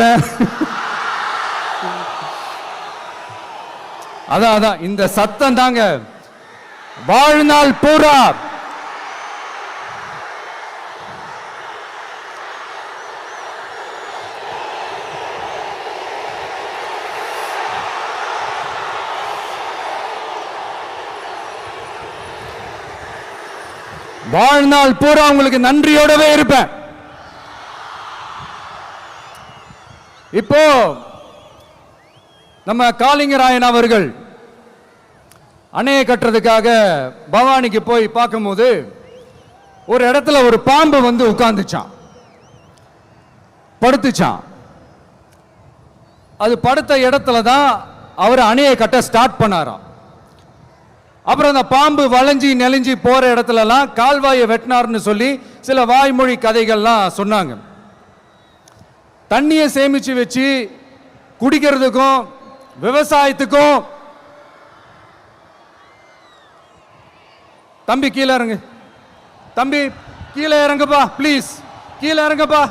சொல்றேன். அதான் இந்த சத்தம் தாங்க வாழ்நாள் பூரா வாழ்நாள் பூரா உங்களுக்கு நன்றியோடவே இருப்பேன். இப்போ நம்ம காளிங்கராயன் அவர்கள் அணையை கட்டுறதுக்காக பவானிக்கு போய் பார்க்கும்போது ஒரு இடத்துல ஒரு பாம்பு வந்து உட்கார்ந்துச்சான், படுத்துச்சான். அது படுத்த இடத்துல தான் அவர் அணையை கட்ட ஸ்டார்ட் பண்ணாராம். அப்புறம் அந்த பாம்பு வளைஞ்சி நெளிஞ்சி போற இடத்துலலாம் கால்வாயை வெட்டினார்னு சொல்லி சில வாய்மொழி கதைகள்லாம் சொன்னாங்க. தண்ணியை சேமிச்சு வச்சு குடிக்கிறதுக்கும் விவசாயத்துக்கும். தம்பி கீழே இறங்கு, தம்பி கீழே இறங்குப்பா, ப்ளீஸ் கீழே இறங்குப்பா.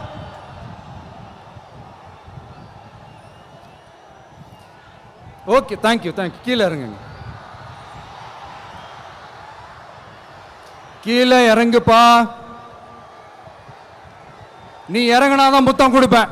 ஓகே, தேங்க்யூ கீழே இறங்குங்க, கீழே இறங்குப்பா. நீ இறங்கினாதான் முத்தம் கொடுப்பேன்.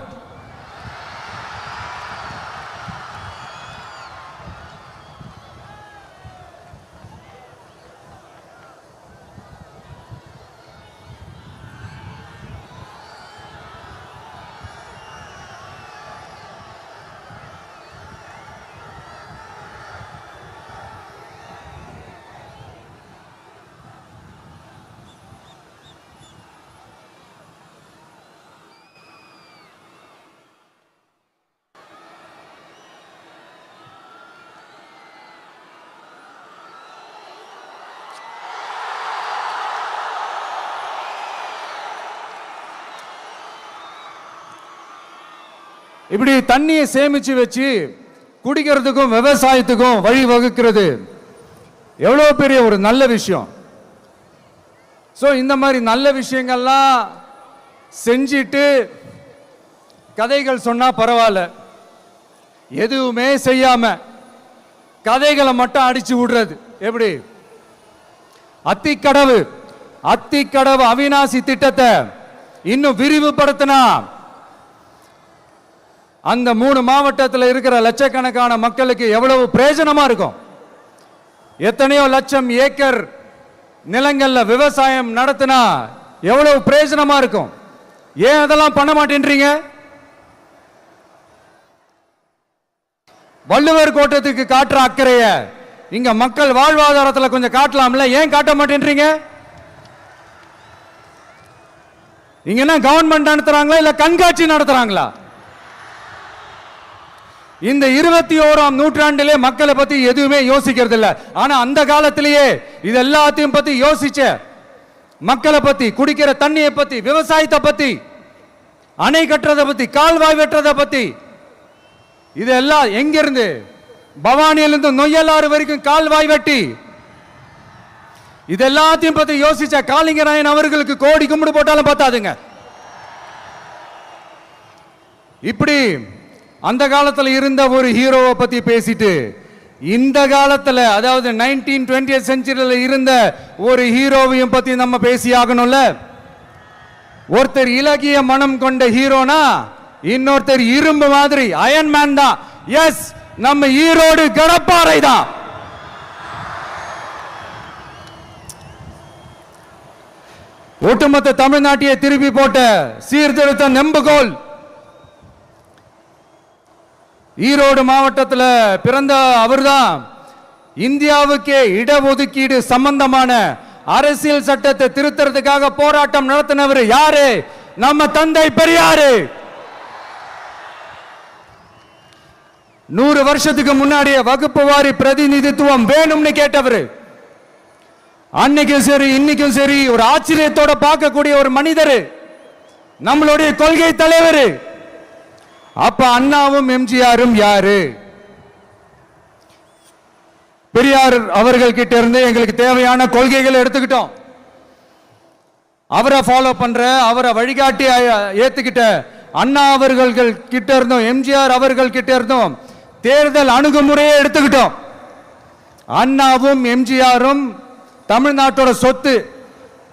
இப்படி தண்ணியை சேமிச்சு வச்சு குடிக்கிறதுக்கும் விவசாயத்துக்கும் வழி வகுக்கிறது எவ்வளவு பெரிய ஒரு நல்ல விஷயம். ஸோ இந்த மாதிரி நல்ல விஷயங்கள்லாம் செஞ்சிட்டு கதைகள் சொன்னா பரவாயில்ல, எதுவுமே செய்யாம கதைகளை மட்டும் அடிச்சு விடுறது எப்படி? அத்திக்கடவு அவிநாசி திட்டத்தை இன்னும் விரிவுபடுத்தினா அந்த 3 மாவட்டத்தில் இருக்கிற லட்சக்கணக்கான மக்களுக்கு எவ்வளவு பிரயோஜனமா இருக்கும். எத்தனையோ லட்சம் ஏக்கர் நிலங்கள்ல விவசாயம் நடத்தினா எவ்வளவு பிரயோஜனமா இருக்கும். ஏன் அதெல்லாம் பண்ண மாட்டேன்றீங்க? வள்ளுவர் கோட்டத்துக்கு காட்டுற அக்கறைய இங்க மக்கள் வாழ்வாதாரத்தில் கொஞ்சம் காட்டலாம்ல, ஏன் காட்ட மாட்டேன்றீங்க? இங்க என்ன கவர்மெண்ட் நடத்துறாங்களா இல்ல கண்காட்சி நடத்துறாங்களா? இந்த 21ஆம் நூற்றாண்டிலே மக்களை பத்தி எதுவுமே யோசிக்கிறது இல்ல. ஆனா அந்த காலத்திலேயே இது எல்லாத்தையும் பத்தி யோசிச்ச, மக்களை பத்தி, குடிக்கிற தண்ணியை பத்தி, விவசாயத்தை பத்தி, அணை கட்டுறதை பத்தி, கால்வாய் வெட்டுறதை பத்தி, இதெல்லாம் எங்கிருந்து? பவானியிலிருந்து நொய்யலாறு வரைக்கும் கால்வாய் வெட்டி இது எல்லாத்தையும் பத்தி யோசிச்ச காளிங்கராயன் அவர்களுக்கு கோடி கும்பிடு போட்டாலும் பத்தாதுங்க. இப்படி அந்த காலத்தில் இருந்த ஒரு ஹீரோவை பத்தி பேசிட்டு இந்த காலத்தில், அதாவது 1920th செஞ்சுரியில் இருந்த ஒரு ஹீரோவையும் பத்தி நம்ம பேசி ஆகணும்ல. ஒருத்தர் இலகிய மனம் கொண்ட ஹீரோனா இன்னொருத்தர் இரும்பு மாதிரி அயன் மேன் தான். எஸ், நம்ம ஈரோடு கடப்பாறை தான். ஒட்டுமொத்த தமிழ்நாட்டையே திருப்பி போட்ட சீர்திருத்த நெம்புகோல். ஈரோடு மாவட்டத்தில் பிறந்த அவர்தான் இந்தியாவுக்கே இடஒதுக்கீடு சம்பந்தமான அரசியல் சட்டத்தை திருத்தறதுக்காக போராட்டம் நடத்தினவர் யாரு? நம்ம தந்தை பெரியாரு. 100 வருஷத்துக்கு முன்னாடியே வகுப்பு வாரி பிரதிநிதித்துவம் வேணும்னு கேட்டவர். அன்னைக்கும் சரி இன்னைக்கும் சரி ஒரு ஆச்சரியத்தோட பார்க்கக்கூடிய ஒரு மனிதர், நம்மளுடைய கொள்கை தலைவர். அப்ப அண்ணாவும் எம்ஜிஆரும் யாரு? பெரியார் அவர்கள் கிட்ட இருந்து எங்களுக்கு தேவையான கொள்கைகளை எடுத்துக்கிட்டோம். அவரை ஃபாலோ பண்ற, அவரை வழிகாட்டி ஏத்துக்கிட்ட அண்ணா அவர்கள் கிட்ட இருந்தோம், எம்ஜிஆர் அவர்கள் கிட்ட இருந்தோம் தேர்தல் அணுகுமுறையை எடுத்துக்கிட்டோம். அண்ணாவும் எம்ஜிஆரும் தமிழ்நாட்டோட சொத்து,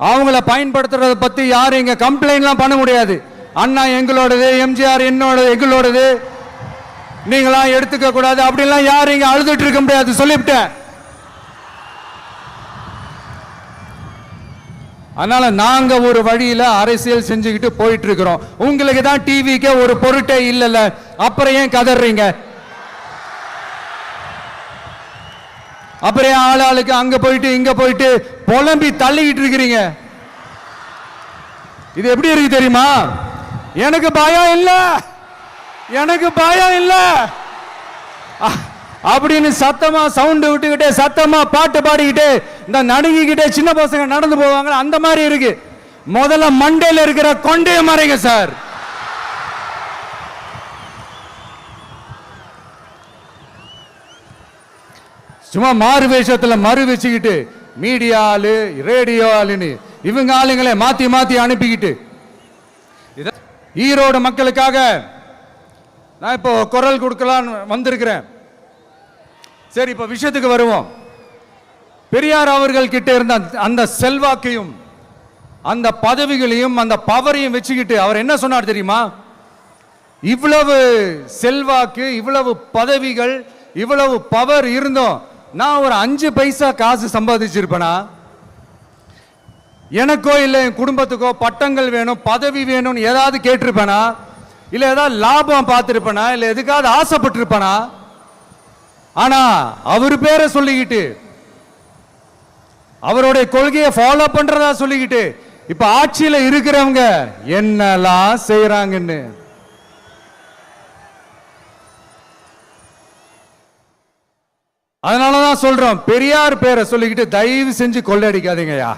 அவங்கள பயன்படுத்துறத பத்தி யாரும் இங்க கம்ப்ளைண்ட்லாம் பண்ண முடியாது. அண்ணா எங்களோடது, எம்ஜிஆர் எங்களோடது, நீங்களா எடுத்துக்க கூடாது அப்படிலாம் யாரும் இங்க அழுதுட்டு இருக்க முடியாது, சொல்லிவிட்டேன். அதனால நாங்க ஒரு வழியில அரசியல் செஞ்சுக்கிட்டு போயிட்டு இருக்கிறோம். உங்களுக்கு தான் டிவிக்கே ஒரு பொருட்டே இல்லைல்ல, அப்புறம் ஏன் கதறீங்க? அப்புறம் ஆளாளுக்கு அங்க போயிட்டு இங்க போயிட்டு புலம்பி தள்ளிக்கிட்டு இருக்கிறீங்க. இது எப்படி இருக்கு தெரியுமா? எனக்கு பயம் இல்ல, எனக்கு பயம் இல்ல அப்படின்னு சத்தமா சவுண்ட் விட்டுக்கிட்டே சத்தமா பாட்டு பாடிக்கிட்டே இந்த நடுங்கிக்கிட்டே சின்ன பசங்க நடந்து போவாங்க, அந்த மாதிரி இருக்கு. முதல்ல மண்டையில் இருக்கிற கொண்டைய மறைங்க சார். சும்மா மாறு வேஷத்துல மறு வச்சுக்கிட்டு மீடியா ஆளு ரேடியோ ஆளுன்னு இவங்க ஆளுங்களே மாத்தி மாத்தி அனுப்பிக்கிட்டு ஈரோடு மக்களுக்காக நான் இப்போ குரல் கொடுக்கலான்னு வந்திருக்கிறேன். சரி, இப்ப விஷயத்துக்கு வருவோம். பெரியார் அவர்கள் கிட்ட இருந்த அந்த செல்வாக்கையும் அந்த பதவிகளையும் அந்த பவரையும் வச்சுக்கிட்டு அவர் என்ன சொன்னார் தெரியுமா? இவ்வளவு செல்வாக்கு, இவ்வளவு பதவிகள், இவ்வளவு பவர் இருந்தோம் நான் ஒரு 5 பைசா காசு சம்பாதிச்சிருப்பேனா? எனக்கோ இல்லை என் குடும்பத்துக்கோ பட்டங்கள் வேணும், பதவி வேணும்னு ஏதாவது கேட்டிருப்பேனா? இல்ல ஏதாவது லாபம் பார்த்திருப்பேனா? இல்ல எதுக்காவது ஆசைப்பட்டிருப்பேனா? ஆனா அவர் பேரை சொல்லிக்கிட்டு அவருடைய கொள்கையை ஃபாலோ பண்றதா சொல்லிக்கிட்டு இப்ப ஆட்சியில இருக்கிறவங்க என்னெல்லாம் செய்யறாங்கன்னு அதனாலதான் சொல்றோம், பெரியார் பேரை சொல்லிக்கிட்டு தயவு செஞ்சு கொள்ளையடிக்காதீங்கயா,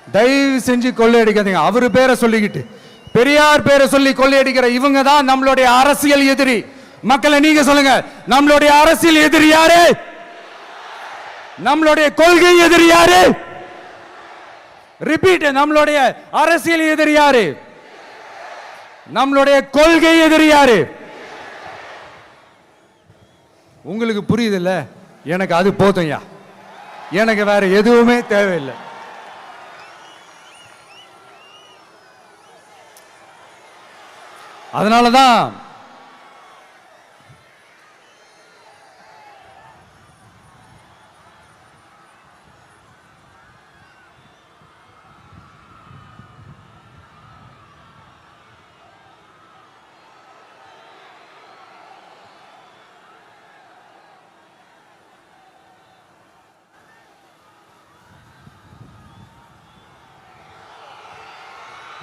தயவு செஞ்சு கொள்ளையடிக்காதீங்க. அவரு பேரை சொல்லிக்கிட்டு பெரியார் பேரை சொல்லி கொள்ளையடிக்கிற இவங்க தான் நம்மளுடைய அரசியல் எதிரி. மக்களை நீங்க சொல்லுங்க, நம்மளுடைய அரசியல் எதிரி யாரு? நம்மளுடைய கொள்கை எதிரி யாரு? ரிப்பீட், நம்மளுடைய அரசியல் எதிரி யாரு? நம்மளுடைய கொள்கை எதிரி யாரு? உங்களுக்கு புரியுதுல்ல? எனக்கு அது போதும்யா, எனக்கு வேற எதுவுமே தேவையில்லை. அதனாலதான்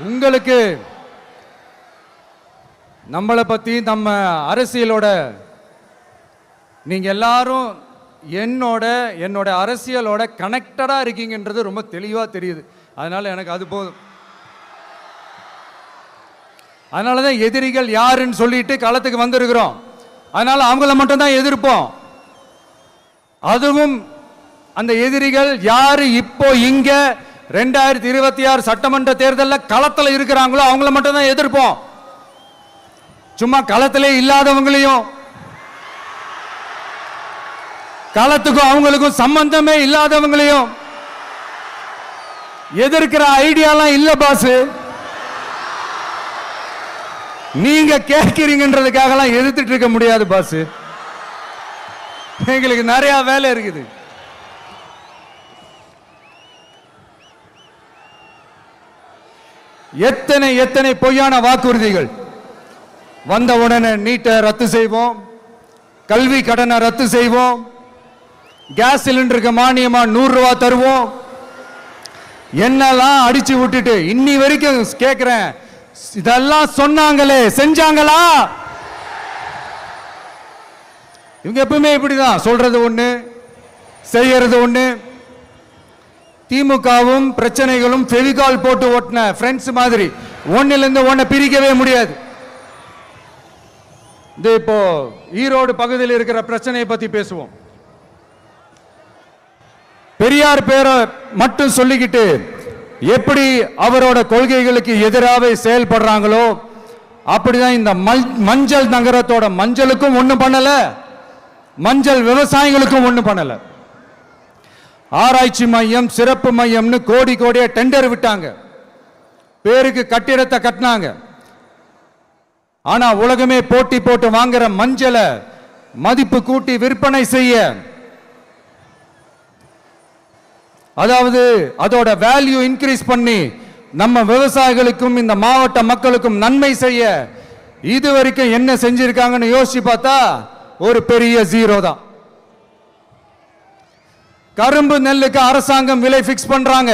உங்களுக்கு நம்மளை பத்தி நம்ம அரசியலோட நீங்க எல்லாரும் என்னோட அரசியலோட கனெக்டடா இருக்கீங்கன்றது ரொம்ப தெளிவா தெரியுது. அதனால எனக்கு அது போதும். அதனாலதான் எதிரிகள் யாருன்னு சொல்லிட்டு களத்துக்கு வந்திருக்கிறோம். அதனால அவங்கள மட்டும் தான் எதிர்ப்போம். அதுவும் அந்த எதிரிகள் யாரு இப்போ இங்க 2026 சட்டமன்ற தேர்தலில் களத்தில் இருக்கிறாங்களோ அவங்கள மட்டும் தான் எதிர்ப்போம். சும்மா களத்திலே இல்லாதவங்களையும், களத்துக்கும் அவங்களுக்கும் சம்பந்தமே இல்லாதவங்களையும் எதிர்க்கிற ஐடியாலாம் இல்ல பாஸ். நீங்க கேட்கிறீங்கன்றதுக்காகலாம் எதிர்த்துட்டு இருக்க முடியாது பாஸ். எங்களுக்கு நிறைய வேலை இருக்குது. எத்தனை எத்தனை பொய்யான வாக்குறுதிகள். வந்த உடனே நீட்டை ரத்து செய்வோம், கல்வி கடனை ரத்து செய்வோம், கேஸ் சிலிண்டருக்கு மானியமா 100 ரூபாய் தருவோம், என்னெல்லாம் அடிச்சு விட்டுட்டு இன்னி வரைக்கும் கேட்கிறேன், இதெல்லாம் சொன்னாங்களே செஞ்சாங்களா? இவங்க எப்பவுமே இப்படிதான், சொல்றது ஒண்ணு செய்யறது ஒண்ணு. திமுகவும் பிரச்சனைகளும் ஃபெவிகால் போட்டு ஓட்டின ஃப்ரெண்ட்ஸ் மாதிரி ஒன்னிலிருந்து ஒன்னை பிரிக்கவே முடியாது. இப்போ ஈரோடு பகுதியில் இருக்கிற பிரச்சனையை பத்தி பேசுவோம். பெரியார் பேரை மட்டும் சொல்லிக்கிட்டு எப்படி அவரோட கொள்கைகளுக்கு எதிராக செயல்படுறாங்களோ அப்படிதான் இந்த மஞ்சள் நகரத்தோட மஞ்சளுக்கும் ஒண்ணும் பண்ணல, மஞ்சள் விவசாயிகளுக்கும் ஒண்ணும் பண்ணல. ஆராய்ச்சி மையம், சிறப்பு மையம்னு கோடி கோடியா டெண்டர் விட்டாங்க, பேருக்கு கட்டிடத்தை கட்டினாங்க. ஆனா உலகமே போட்டி போட்டு வாங்குற மஞ்சளை மதிப்பு கூட்டி விற்பனை செய்ய, அதாவது அதோட வேல்யூ இன்க்ரீஸ் பண்ணி நம்ம விவசாயிகளுக்கும் இந்த மாவட்ட மக்களுக்கும் நன்மை செய்ய இதுவரைக்கும் என்ன செஞ்சிருக்காங்கன்னு யோசிச்சு பார்த்தா ஒரு பெரிய ஜீரோ தான். கரும்பு நெல்லுக்கு அரசாங்கம் விலை பிக்ஸ் பண்றாங்க,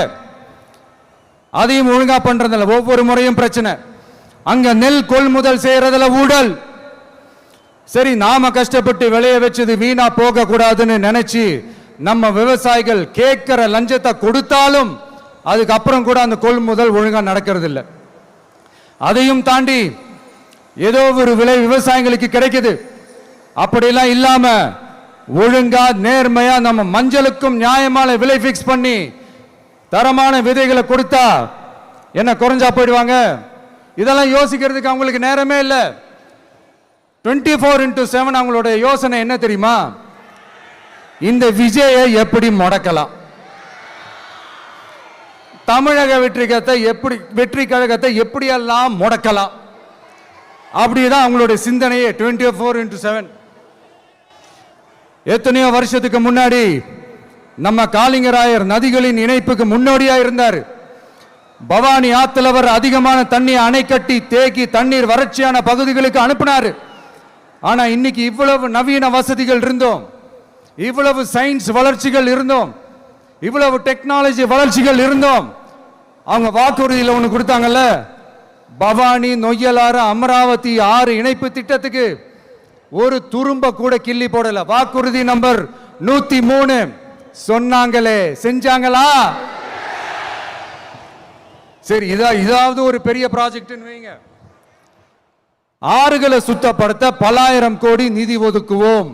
அதையும் ஒழுங்கா பண்றதில்ல, ஒவ்வொரு முறையும் பிரச்சனை. அங்க நெல் கொள்முதல் செய்யறதுல ஊழல். சரி, நாம கஷ்டப்பட்டு விளைய வச்சது வீணா போக கூடாதுன்னு நினைச்சு நம்ம விவசாயிகள் கேட்கிற லஞ்சத்தை கொடுத்தாலும் அதுக்கப்புறம் கூட அந்த கொள்முதல் ஒழுங்கா நடக்கிறது இல்லை. அதையும் தாண்டி ஏதோ ஒரு விலை விவசாயிகளுக்கு கிடைக்குது. அப்படிலாம் இல்லாம ஒழுங்கா நேர்மையா நம்ம மஞ்சளுக்கும் நியாயமான விலை பிக்ஸ் பண்ணி தரமான விதைகளை கொடுத்தா என்ன குறைஞ்சா போயிடுவாங்க? இதெல்லாம் யோசிக்கிறதுக்கு அவங்களுக்கு நேரமே இல்லை. 24x7 அவங்களோட யோசனை என்ன தெரியுமா? இந்த விஜயை எப்படி முடக்கலாம், தமிழக வெற்றி கழகத்தை எப்படியெல்லாம் முடக்கலாம், அப்படிதான் அவங்களுடைய சிந்தனையே 24x7. எத்தனையோ வருஷத்துக்கு முன்னாடி நம்ம காளிங்கராயர் நதிகளின் இணைப்புக்கு முன்னோடியா இருந்தார். பவானி ஆத்துல வர அதிகமான தண்ணீர் அணை கட்டி தேக்கி தண்ணீர் வறட்சியான பகுதிகளுக்கு அனுப்பினார். ஆனா இன்னைக்கு இவ்வளவு நவீன வசதிகள் இருந்தோம், இவ்வளவு சயின்ஸ் வளர்ச்சிகள் இருந்தோம், இவ்வளவு டெக்னாலஜி வளர்ச்சிகள் இருந்தோம், அவங்க வாக்குறுதியில் ஒன்று கொடுத்தாங்கல்ல, பவானி நொய்யலாறு அமராவதி 6 இணைப்பு திட்டத்துக்கு ஒரு துரும்ப கூட கிள்ளி போடல. வாக்குறுதி நம்பர் 103 சொன்னாங்களே, செஞ்சாங்களா? சரி, இதாவது ஒரு பெரிய ப்ராஜெக்ட் வைங்க. ஆறுகளை சுத்தப்படுத்த பல்லாயிரம் கோடி நிதி ஒதுக்குவோம்,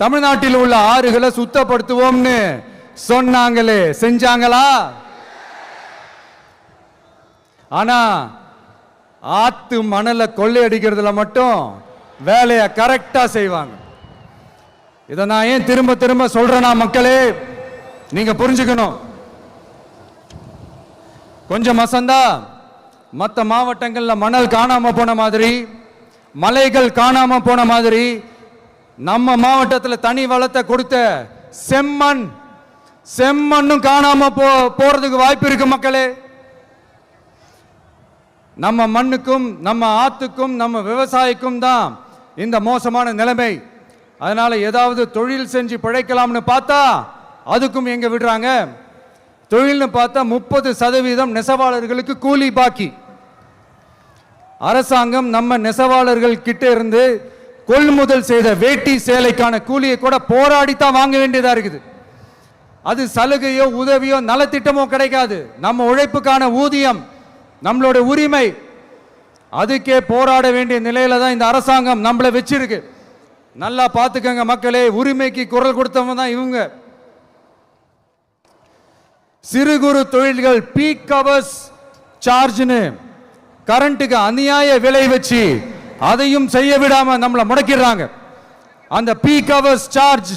தமிழ்நாட்டில் உள்ள ஆறுகளை சுத்தப்படுத்துவோம்னு சொன்னாங்களே, செஞ்சாங்களா? ஆனா ஆத்து மணலை கொள்ளையடிக்கிறதுல மட்டும் வேலையை கரெக்டா செய்வாங்க. இதை நான் ஏன் திரும்ப திரும்ப சொல்றேன்னா, மக்களே நீங்க புரிஞ்சுக்கணும். கொஞ்சம் மசந்தா மற்ற மாவட்டங்கள்ல மணல் காணாம போன மாதிரி, மலைகள் காணாம போன மாதிரி, நம்ம மாவட்டத்தில் தனி வளத்தை கொடுத்த செம்மண்ணும் காணாம போறதுக்கு வாய்ப்பு இருக்கு மக்களே. நம்ம மண்ணுக்கும் நம்ம ஆத்துக்கும் நம்ம விவசாயிக்கும் தான் இந்த மோசமான நிலைமை. அதனால ஏதாவது தொழில் செஞ்சு பிழைக்கலாம்னு பார்த்தா அதுக்கும் எங்க விடுறாங்க? தொழில்னு பார்த்தா 30% நெசவாளர்களுக்கு கூலி பாக்கி. அரசாங்கம் நம்ம நெசவாளர்கள் கிட்ட இருந்து கொள்முதல் செய்த வேட்டி சேலைக்கான கூலியை கூட போராடித்தான் வாங்க வேண்டியதா இருக்குது. அது சலுகையோ உதவியோ நலத்திட்டமோ கிடைக்காது. நம்ம உழைப்புக்கான ஊதியம், நம்மளோட உரிமை, அதுக்கே போராட வேண்டிய நிலையில தான் இந்த அரசாங்கம் நம்மளை வச்சிருக்கு. நல்லா பார்த்துக்கங்க மக்களே, உரிமைக்கு குரல் கொடுத்தவங்க தான் இவங்க. சிறு குறு தொழில்கள் பீக் ஹவர்ஸ் சார்ஜ்னு கரண்ட்டுக்கு அநியாய விலை வச்சு அதையும் செய்ய விடாம நம்மளை முடக்கிடுறாங்க. அந்த பீக் ஹவர்ஸ் சார்ஜ்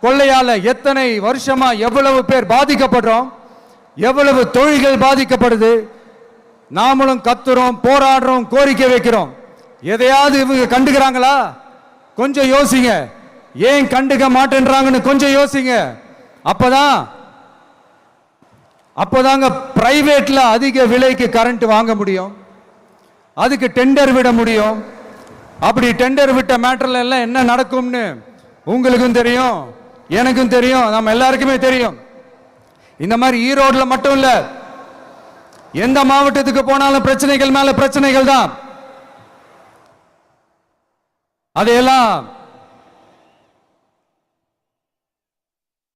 கொள்ளையால எத்தனை வருஷமா எவ்வளவு பேர் பாதிக்கப்படுறோம், எவ்வளவு தொழில்கள் பாதிக்கப்படுது. நாமளும் கத்துறோம், போராடுறோம், கோரிக்கை வைக்கிறோம். எதையாவது இவங்க கண்டுக்கிறாங்களா? கொஞ்சம் யோசிங்க. ஏன் கண்டுக்க மாட்டேன்றாங்கன்னு கொஞ்சம் யோசிங்க. அப்போதாங்க பிரைவேட்ல அதிக விலைக்கு கரண்ட் வாங்க முடியும், அதுக்கு டெண்டர் விட முடியும். அப்படி டெண்டர் விட்ட மேட்டர்ல எல்லாம் என்ன நடக்கும்னு உங்களுக்கும் தெரியும், எனக்கும் தெரியும், நம்ம எல்லாருக்குமே தெரியும். இந்த மாதிரி ஈரோடுல மட்டும் இல்ல, எந்த மாவட்டத்துக்கு போனாலும் பிரச்சனைகள் மேல பிரச்சனைகள் தான்.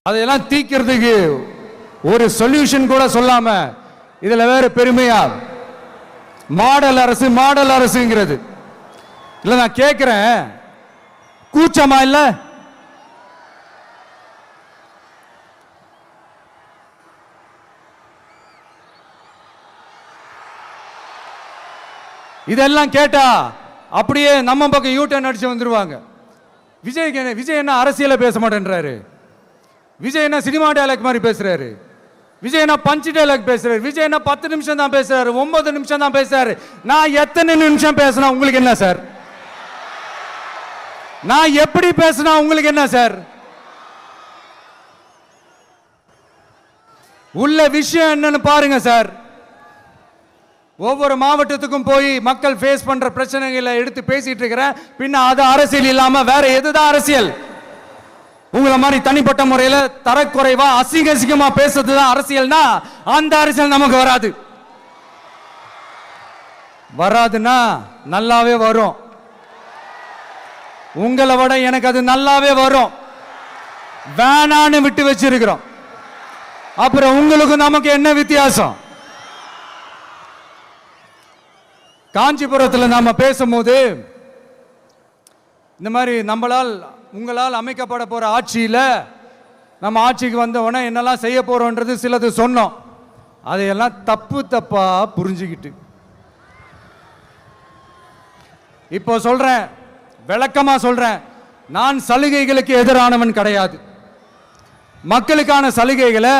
அதையெல்லாம் தீக்கிறதுக்கு ஒரு சொல்யூஷன் கூட சொல்லாம இதுல வேற பெருமையா மாடல் அரசுங்கிறது இல்ல. நான் கேட்கிறேன், கூச்சமா இல்ல? இதெல்லாம் கேட்டா அப்படியே நம்ம பக்கம் யூட்டர்ன் அடிச்சு வந்துருவாங்க. விஜய் என்ன அரசியல பேச மாட்டேன்றாரு, விஜய் என்ன சினிமா டயலாக் மாதிரி பேசுறாரு, விஜய் என்ன பஞ்ச் டயலாக் பேசுறாரு, விஜய் என்ன 10 நிமிஷம் தான் பேசுறாரு, 9 நிமிஷம் தான் பேசுறாரு. நான் எத்தனை நிமிஷம் பேசினா உங்களுக்கு என்ன சார்? நான் எப்படி பேசினா உங்களுக்கு என்ன சார்? உள்ள விஷயம் என்னன்னு பாருங்க சார். ஒவ்வொரு மாவட்டத்துக்கும் போய் மக்கள் ஃபேஸ் பண்ற பிரச்சனைகளை எடுத்து பேசிட்டு இருக்கிறேன். பின்ன அது அரசியல் இல்லாம வேற எதுதான் அரசியல்? உங்களை மாதிரி தனிப்பட்ட முறையில் தரக்குறைவா அசிங்கமா பேசுறதுதான் அரசியல்னா அந்த அரசியல் நமக்கு வராது. வராதுன்னா நல்லாவே வரும். உங்களை விட எனக்கு அது நல்லாவே வரும். வேணான்னு விட்டு வச்சிருக்கிறோம். அப்புறம் உங்களுக்கு நமக்கு என்ன வித்தியாசம்? காஞ்சிபுரத்தில் நாம பேசும்போது இந்த மாதிரி உங்களால் அமைக்கப்பட போற ஆட்சியில நம்ம ஆட்சிக்கு வந்த உடனே என்னெல்லாம் செய்ய போறோம்ன்றது சிலது சொன்னோம். அதையெல்லாம் தப்பா புரிஞ்சுக்கிட்டு இப்போ சொல்றேன், விளக்கமா சொல்றேன். நான் சலுகைகளுக்கு எதிரானவன் கிடையாது. மக்களுக்கான சலுகைகளை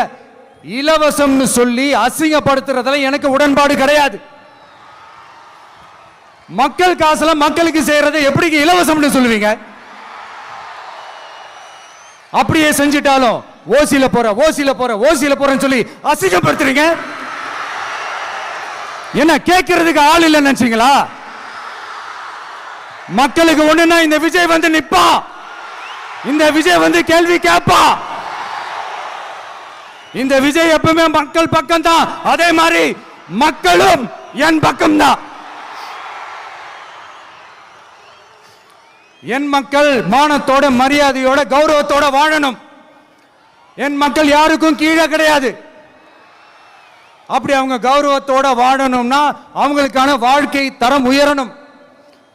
இலவசம்னு சொல்லி அசிங்கப்படுத்துறதுல எனக்கு உடன்பாடு கிடையாது. மக்கள் காசுல மக்களுக்கு செய்யறதை எப்படி இலவசம்னு சொல்லுவீங்க? அப்படியே செஞ்சிட்டாலும் ஓசில போறேன்னு சொல்லி அசிங்கப்படுத்துறீங்க. என்ன கேட்கறதுக்கு ஆள் இல்லைன்னு நினைச்சீங்களா? மக்களுக்கு ஒண்ணுன்னா இந்த விஜய் வந்து நிப்பா, இந்த விஜய் வந்து கேள்வி கேட்பா. இந்த விஜய் எப்பவுமே மக்கள் பக்கம் தான், அதே மாதிரி மக்களும் என் பக்கம் தான். என் மக்கள் மானத்தோட மரியாதையோட கௌரவத்தோட வாழணும். என் மக்கள் யாருக்கும் கீழே கிடையாது. அப்படி அவங்க கௌரவத்தோட வாழணும்னா அவங்களுக்கான வாழ்க்கை தரம் உயரணும்.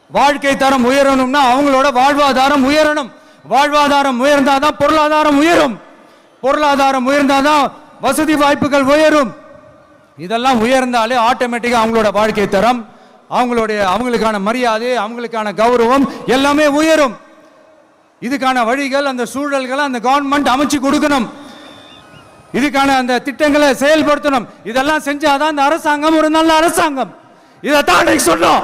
வாழ்க்கை தரம் உயரணும்னா அவங்களோட வாழ்வாதாரம் உயரணும். வாழ்வாதாரம் உயர்ந்தாதான் பொருளாதாரம் உயரும். பொருளாதாரம் உயர்ந்தாதான் வசதி வாய்ப்புகள் உயரும். இதெல்லாம் உயர்ந்தாலே ஆட்டோமேட்டிக்கா அவங்களோட வாழ்க்கை தரம், அவங்களுக்கான மரியாதை, அவங்களுக்கான கௌரவம் எல்லாமே உயரும். இதுக்கான வழிகள், அந்த சூழல்களை அந்த கவர்மெண்ட் அமைச்சு கொடுக்கணும். இதுக்கான அந்த திட்டங்களை செயல்படுத்தணும். இதெல்லாம் செஞ்சாதான் அந்த அரசாங்கம் ஒரு நல்ல அரசாங்கம். இதைத்தான் சொன்னோம்.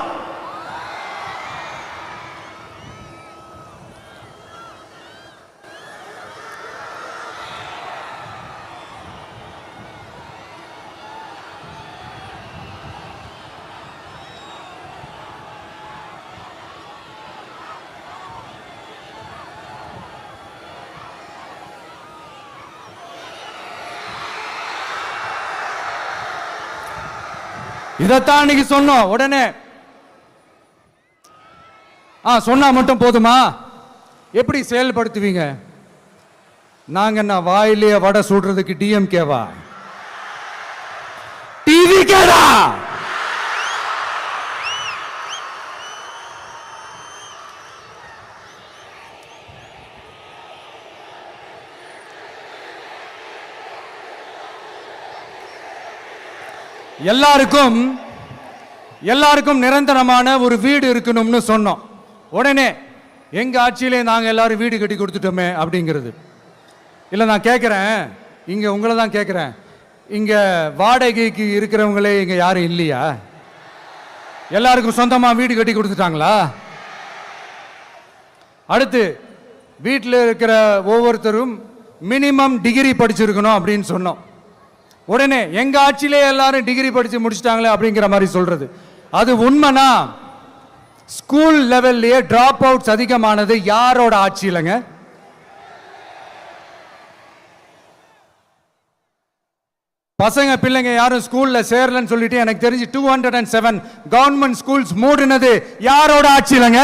இதைத்தான் இன்னைக்கு சொன்னோம். உடனே சொன்னா மட்டும் போதுமா? எப்படி செயல்படுத்துவீங்க? நாங்க என்ன வாயிலே வடை சுடுறதுக்கு டிஎம்கேவா, டிவிகேடா? எல்லாருக்கும் நிரந்தரமான ஒரு வீடு இருக்கணும்னு சொன்னோம். உடனே எங்க ஆட்சியிலே நாங்க எல்லாரும் வீடு கட்டி கொடுத்துட்டோமே அப்படிங்கிறது இல்ல. நான் கேட்கிறேன், இங்க உங்களை தான் கேட்கிறேன், இங்க வாடகைக்கு இருக்கிறவங்களே இங்க யாரும் இல்லையா? எல்லாருக்கும் சொந்தமா வீடு கட்டி கொடுத்துட்டாங்களா? அடுத்து வீட்டில் இருக்கிற ஒவ்வொருத்தரும் மினிமம் டிகிரி படிச்சிருக்கணும் அப்படின்னு சொன்னோம். உடனே எங்க ஆட்சியிலே எல்லாரும் டிகிரி படிச்சு முடிச்சிட்டாங்களே அப்படிங்கிற மாதிரி சொல்றது அது உண்மைனா? ஸ்கூல் லெவல்லையே டிராப் அவுட்ஸ் அதிகமானது யாரோட ஆட்சியிலங்க? பசங்க பிள்ளைங்க யாரும் ஸ்கூல்ல சேரலன்னு சொல்லிட்டு எனக்கு தெரிஞ்சு 207 கவர்மெண்ட் ஸ்கூல்ஸ் மூடினது யாரோட ஆட்சியிலங்க?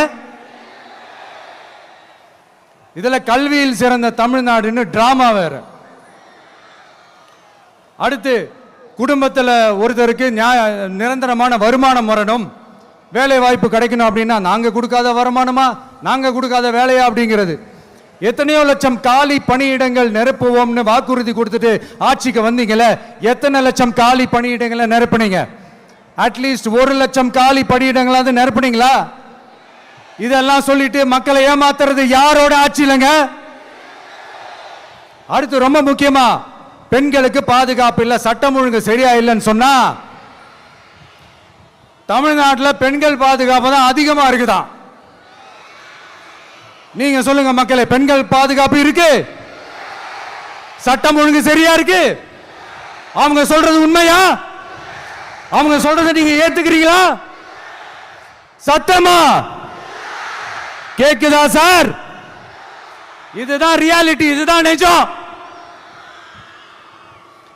இதுல கல்வியில் சிறந்த தமிழ்நாடுன்னு டிராமா வேற. அடுத்து குடும்பத்தில் ஒருத்தருக்கு நிரந்தரமான வருமானம் வரணும், வேலை வாய்ப்பு கிடைக்கணும் அப்படின்னா நாங்க கொடுக்காத வருமானமா, நாங்க கொடுக்காத வேலையா அப்படிங்கிறது. எத்தனையோ லட்சம் காலி பணியிடங்கள் நிரப்புவோம்னு வாக்குறுதி கொடுத்துட்டு ஆட்சிக்கு வந்தீங்கல்ல, எத்தனை லட்சம் காலி பணியிடங்களை நிரப்புனீங்க? அட்லீஸ்ட் 1,00,000 காலி பணியிடங்களாவது நிரப்புனீங்களா? இதெல்லாம் சொல்லிட்டு மக்களை ஏமாத்துறது யாரோட ஆட்சி இல்லைங்க? அடுத்து ரொம்ப முக்கியமா, பெண்களுக்கு பாதுகாப்பு இல்ல, சட்டம் ஒழுங்கு சரியா இல்லைன்னு சொன்னா தமிழ்நாட்டில் பெண்கள் பாதுகாப்பு தான் அதிகமா இருக்குதான். நீங்க சொல்லுங்க மக்களே, பெண்கள் பாதுகாப்பு இருக்கு? சட்டம் ஒழுங்கு சரியா இருக்கு? அவங்க சொல்றது உண்மையா? அவங்க சொல்றதை நீங்க ஏத்துக்கிறீங்களா? சத்தமா கேக்குதா சார்? இதுதான் ரியாலிட்டி, இதுதான் நிஜம்.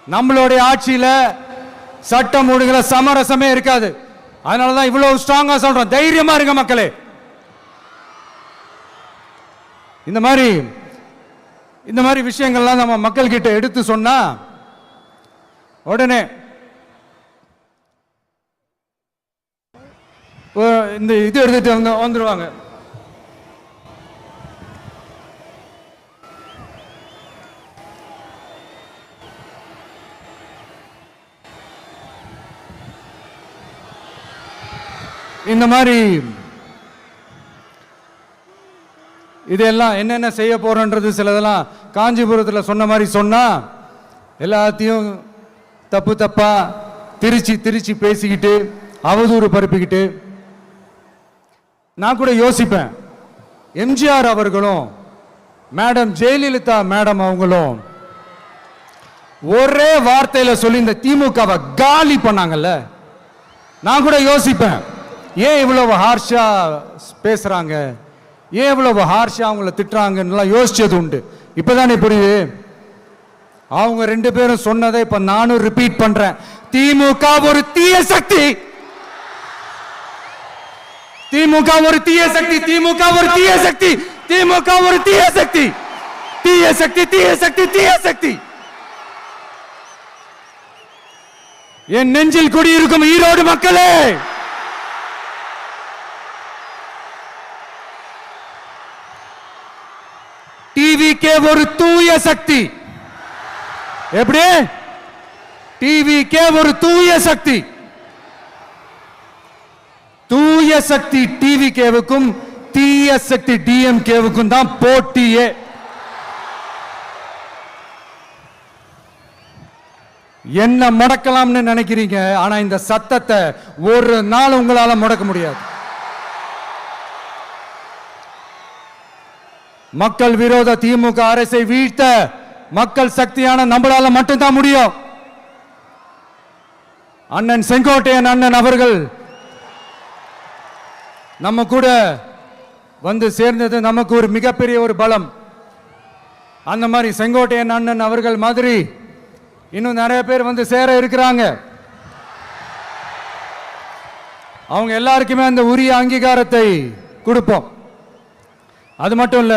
நம்மளுடைய ஆட்சியில சட்டம் ஒழுங்குல சமரசமே இருக்காது. அதனாலதான் இவ்வளவு ஸ்ட்ராங்கா சொல்றோம், தைரியமா இருங்க மக்களே. இந்த மாதிரி விஷயங்கள்லாம் நம்ம மக்கள் கிட்ட எடுத்து சொன்னா உடனே இந்த இது எடுத்துட்டு வந்துருவாங்க. இந்த மாதிரி இதெல்லாம் என்னென்ன செய்ய போறோன்றது சிலதெல்லாம் காஞ்சிபுரத்தில் சொன்ன மாதிரி சொன்னா எல்லாத்தையும் தப்பா திருச்சி பேசிக்கிட்டு அவதூறு பரப்பிக்கிட்டு. நான் கூட யோசிப்பேன், எம்ஜிஆர் அவர்களும் மேடம் ஜெயலலிதா மேடம் அவங்களும் ஒரே வார்த்தையில சொல்லி இந்த திமுகவை காலி பண்ணாங்கல்ல. நான் கூட யோசிப்பேன், ஏன் இவ்வளவு ஹார்ஷா பேசுறாங்க, ஏன் இவ்வளவு ஹார்ஷா அவங்கள திட்டுறாங்கன்னு யோசிச்சது உண்டு. இப்பதானே புரியுது. அவங்க 2 பேரும் சொன்னதை இப்ப நானும் ரிப்பீட் பண்றேன். திமுக ஒரு தீய சக்தி, திமுக ஒரு தீய சக்தி, திமுக ஒரு தீய சக்தி, திமுக ஒரு தீய சக்தி, தீய சக்தி, தீய சக்தி, தீய சக்தி. என் நெஞ்சில் குடியிருக்கும் ஈரோடு மக்களே, டிவிகே ஒரு தூய சக்தி. எப்படி? டிவிகே ஒரு தூய சக்தி. தூய சக்தி டிவிகேவுக்கும் தீய சக்தி டிஎம்கேவுக்கும் தான் போட்டியே. என்ன முடக்கலாம்னு நினைக்கிறீங்க, ஆனா இந்த சத்தத்தை ஒரு நாள் உங்களால முடக்க முடியாது. மக்கள் விரோத திமுக அரசை வீழ்த்த மக்கள் சக்தியான நம்மளால மட்டும்தான் முடியும். அண்ணன் செங்கோட்டையன் அண்ணன் அவர்கள் நம்ம கூட வந்து சேர்ந்தது நமக்கு ஒரு மிகப்பெரிய ஒரு பலம். அந்த மாதிரி செங்கோட்டையன் அண்ணன் அவர்கள் மாதிரி இன்னும் நிறைய பேர் வந்து சேர இருக்கிறாங்க. அவங்க எல்லாருக்குமே அந்த உரிய அங்கீகாரத்தை கொடுப்போம். அது மட்டும் இல்ல,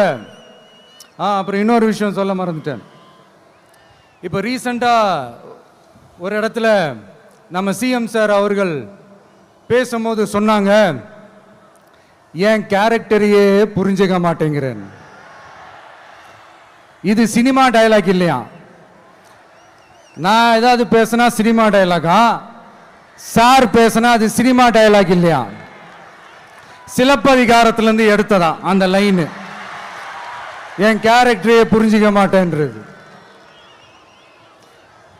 அப்புறம் இன்னொரு விஷயம் சொல்ல மறந்துட்டேன். இப்போ ரீசண்டா ஒரு இடத்துல நம்ம சிஎம் சார் அவர்கள் பேசும்போது சொன்னாங்க, என் கேரக்டரையே புரிஞ்சுக்க மாட்டேங்கிறேன். இது சினிமா டயலாக் இல்லையா? நான் ஏதாவது பேசினா சினிமா டயலாகா? சார் பேசினா அது சினிமா டயலாக் இல்லையா? சிலப்பதிகாரத்திலிருந்து எடுத்ததா அந்த லைன். என் கேரக்டரையே புரிஞ்சிக்க மாட்டேன்றது.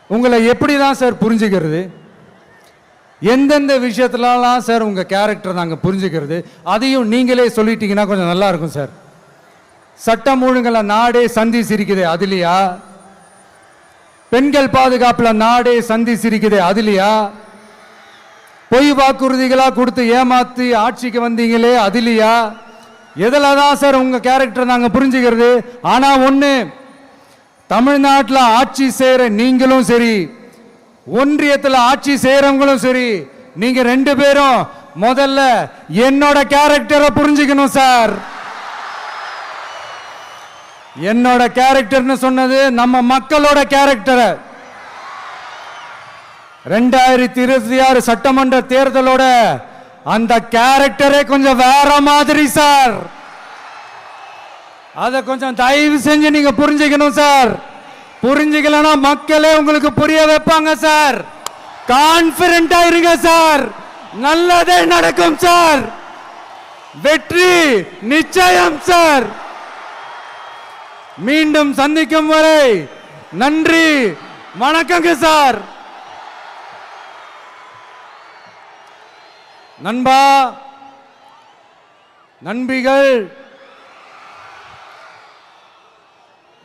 உங்களை எப்படிதான் சார் புரிஞ்சுக்கிறது? எந்தெந்த விஷயத்துலலாம் சார் உங்க கேரக்டர் நாங்கள் புரிஞ்சுக்கிறது? அதையும் நீங்களே சொல்லிட்டீங்கன்னா கொஞ்சம் நல்லா இருக்கும் சார். சட்டம் ஒழுங்குல நாடே சந்தி சிரிக்குது, அதுலையா? பெண்கள் பாதுகாப்புல நாடே சந்தி சிரிக்குது, அதுலையா? பொய் வாக்குறுதிகளா கொடுத்து ஏமாத்தி ஆட்சிக்கு வந்தீங்களே, அதுலையா? எதுல தான் சார் உங்க கேரக்டர் நாங்க புரிஞ்சுக்கிறது? ஆனா ஒண்ணு, தமிழ்நாட்டில் ஆட்சி செய்யற நீங்களும் சரி, ஒன்றியத்தில் ஆட்சி செய்யறவங்களும் சரி, நீங்க 2 பேரும் முதல்ல என்னோட கேரக்டரை புரிஞ்சுக்கணும் சார். என்னோட கேரக்டர்னு சொன்னது நம்ம மக்களோட கேரக்டரை. 2026 சட்டமன்ற தேர்தலோட அந்த கேரக்டரே கொஞ்சம் வேற மாதிரி சார். அதை கொஞ்சம் தயவு செஞ்சு நீங்க புரிஞ்சுக்கணும் சார். புரிஞ்சுக்கலன்னா மக்களே உங்களுக்கு புரிய வைப்பாங்க சார். கான்பிடண்டா இருங்க சார், நல்லதே நடக்கும் சார், வெற்றி நிச்சயம் சார். மீண்டும் சந்திக்கும் வரை நன்றி, வணக்கங்க சார். நண்பா, நண்பிகள்,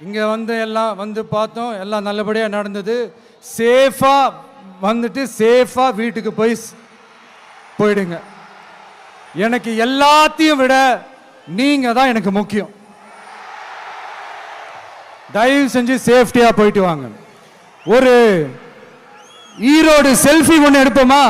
இங்க வந்து எல்லாம் வந்து பார்த்தோம், எல்லாம் நல்லபடியா நடந்தது. சேஃபா வந்துட்டு சேஃபா வீட்டுக்கு போயிடுங்க. எனக்கு எல்லாத்தையும் விட நீங்க தான் எனக்கு முக்கியம். தயவு செஞ்சு சேஃப்டியா போயிட்டு வாங்க. ஒரு ஈரோடு செல்ஃபி ஒன்று எடுப்போமா?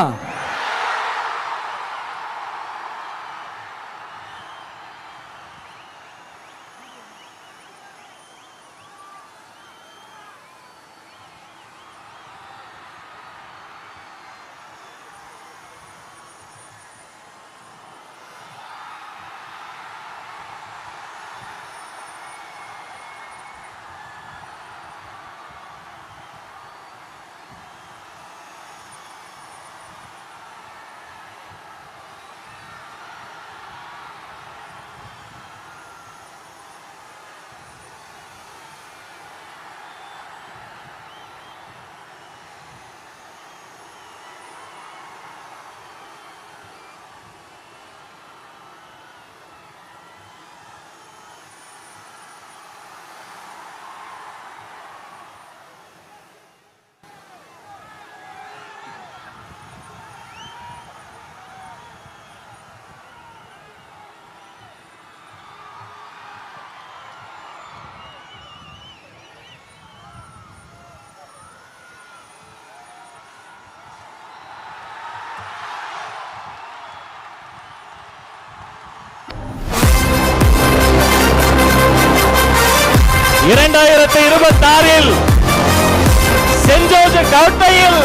சென்ட் ஜோர்ஜ் கோட்டையில்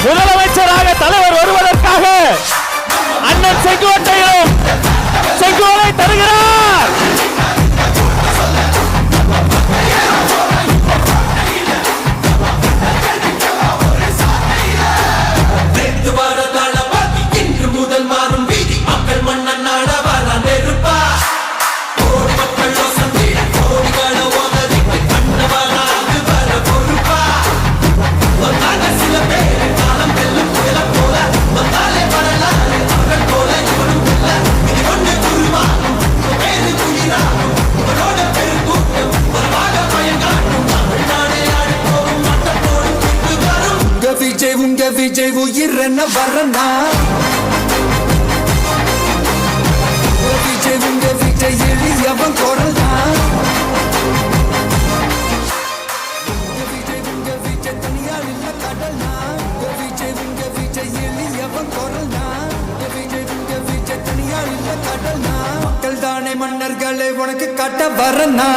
முதலமைச்சராக தலைவர் வருவதற்காக அண்ணன் செங்கோட்டையிலும் செங்கோலை தருகிறார். விஜய் உயிரென்ன வரனா விஜய் எளியவன் குரல்னா விஜய் தனியார் இல்ல கடல்னா விஜய் எளியவன் குரல்னா விஜய் தனியார் இல்ல கடல்னா மக்கள் தானே மன்னர்களை உனக்கு காட்ட வரனா